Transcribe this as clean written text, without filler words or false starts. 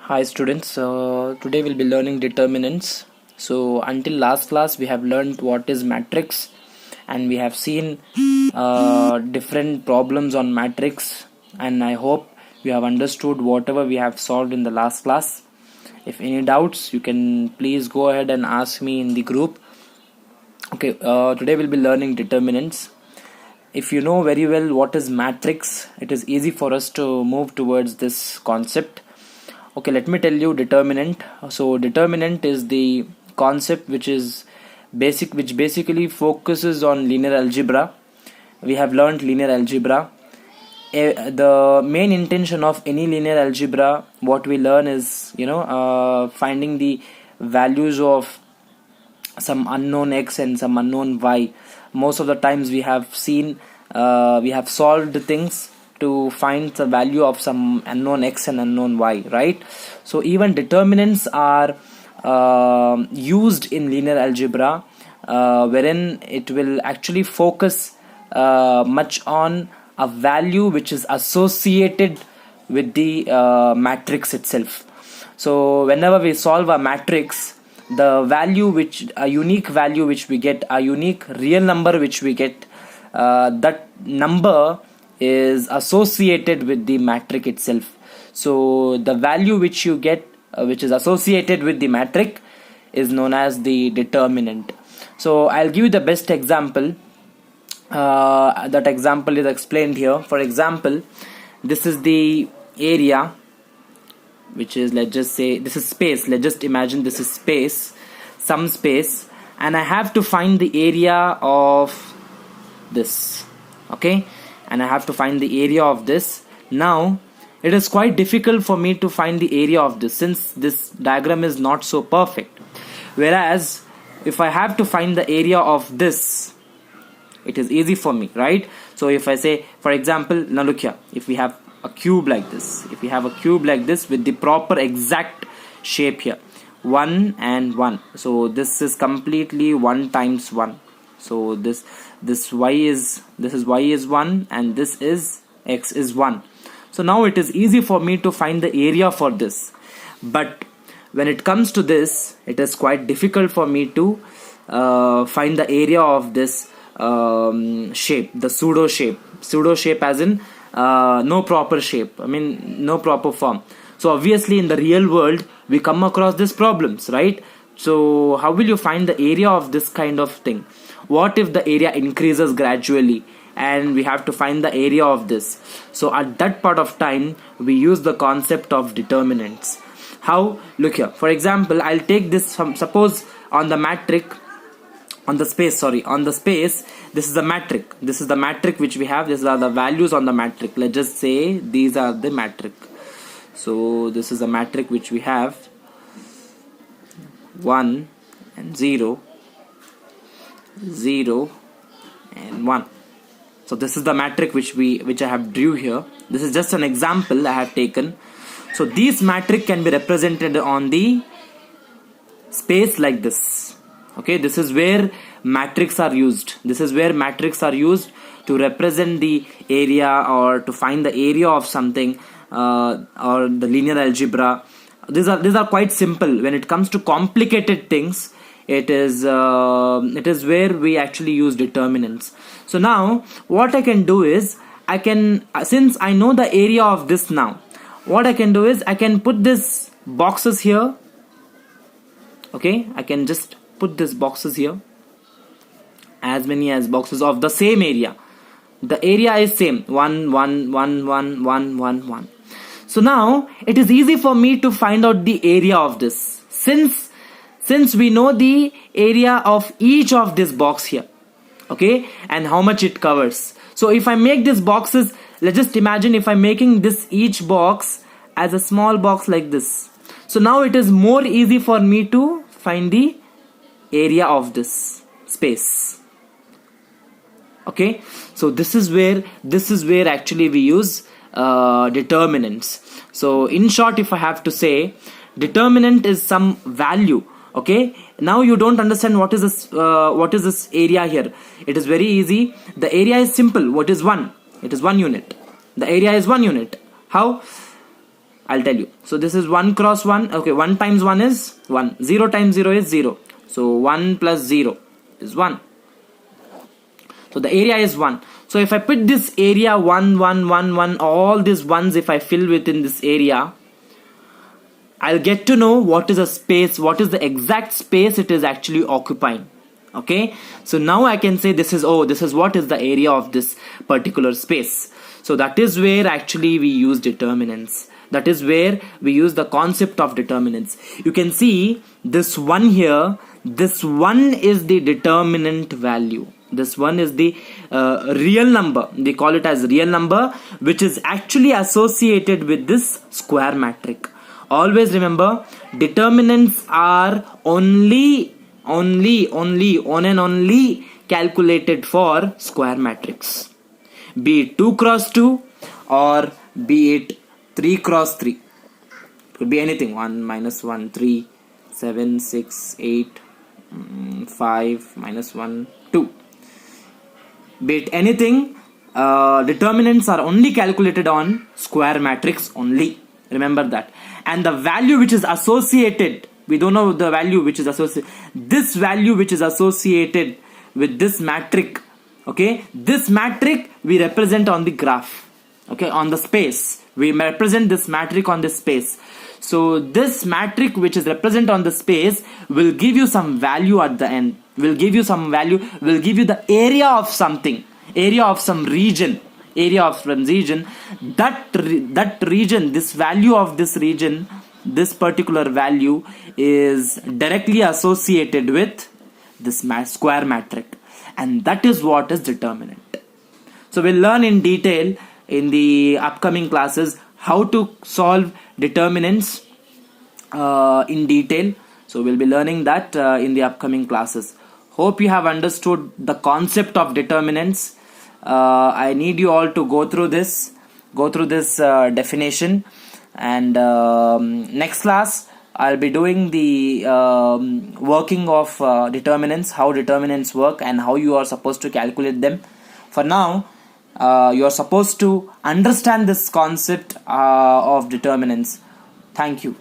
Hi students, today we'll be learning determinants. So until last class we have learned what is matrix and we have seen different problems on matrix, and I hope you have understood whatever we have solved in the last class. If any doubts you can please go ahead and ask me in the group. Okay, today we'll be learning determinants. If you know very well what is matrix, it is easy for us to move towards this concept. Okay, let me tell you determinant. So determinant is the concept which basically focuses on linear algebra. We have learned linear algebra. The main intention of any linear algebra, what we learn is finding the values of some unknown x and some unknown y. Most of the times we have solved things to find the value of some unknown x and unknown y, right? So even determinants are used in linear algebra, wherein it will actually focus much on a value which is associated with the matrix itself. So whenever we solve a matrix, a unique value which we get, a unique real number which we get, that number is associated with the matrix itself. So the value which you get, which is associated with the matrix, is known as the determinant. So I'll give you the best example. That example is explained here. For example, this is the area, which is, let's just say this is space. Let's just imagine this is space, some space, and I have to find the area of this. Okay, and I have to find the area of this. Now it is quite difficult for me to find the area of this, since this diagram is not so perfect. Whereas if I have to find the area of this, it is easy for me, right? So if I say, for example, now look here, if we have a cube like this, with the proper exact shape here, 1 and 1, so this is completely 1 times 1. So this y is 1 and this is x is 1. So now it is easy for me to find the area for this. But when it comes to this, it is quite difficult for me to find the area of this shape, the pseudo shape as in no proper shape, no proper form. So obviously in the real world we come across these problems, right? So how will you find the area of this kind of thing? What if the area increases gradually and we have to find the area of this? So at that part of time we use the concept of determinants. How? Look here, for example, I'll take this, suppose on the matrix, on the space, this is the matrix which we have. These are the values on the matrix. Let's just say these are the matrix. So this is a matrix which we have 1 and 0, 0 and 1. So this is the matrix which I have drew here. This is just an example I have taken. So these matrix can be represented on the space like this. Okay, this is where matrix are used. To represent the area or to find the area of something, or the linear algebra. These are quite simple. When it comes to complicated things, it is where we actually use determinants. So now what I can do is, since I know the area of this now, what I can do is I can put this boxes here. Okay, I can just put these boxes here, as many as boxes of the same area. The area is same, 1 1 1 1 1 1 1. So now it is easy for me to find out the area of this, since we know the area of each of this box here, okay, and how much it covers. So if I make these boxes, let's just imagine if I'm making this each box as a small box like this. So now it is more easy for me to find the area of this space. Okay, so this is where actually we use determinants. So in short, if I have to say, determinant is some value. Okay, now you don't understand what is this area here. It is very easy. The area is simple. What is 1? It is 1 unit. The area is 1 unit. How? I'll tell you. So this is 1 cross 1. Okay, 1 times 1 is 1. 0 times 0 is 0. So 1 plus 0 is 1. So the area is 1. So if I put this area 1, 1, 1, 1, all these ones, if I fill within this area, I'll get to know what is a space, what is the exact space it is actually occupying. Okay, so now I can say this is, oh, this is what is the area of this particular space. So that is where actually we use determinants. That is where we use the concept of determinants. You can see this one here, this one is the determinant value. This one is the real number. They call it as real number, which is actually associated with this square matrix. Always remember, determinants are only calculated for square matrix, be it 2 cross 2 or be it 3 cross 3. It could be anything. 1 minus 1 3, 7 6 8, 5 minus 1 2, be it anything. Determinants are only calculated on square matrix only. Remember that. And the value which is associated, we don't know the value which is associated, this value which is associated with this matrix, okay, this matrix we represent on the graph, okay, on the space. We represent this matrix on this space. So this matrix which is represent on the space will give you some value at the end, will give you some value, will give you the area of something, area of some region, area of some region. That region, this value of this region, this particular value is directly associated with this square matrix, and that is what is determinant. So we'll learn in detail in the upcoming classes how to solve determinants in detail. So we'll be learning that in the upcoming classes. Hope you have understood the concept of determinants. I need you all to go through this definition, and next class I'll be doing the working of determinants, how determinants work and how you are supposed to calculate them. For now, you are supposed to understand this concept of determinants. Thank you.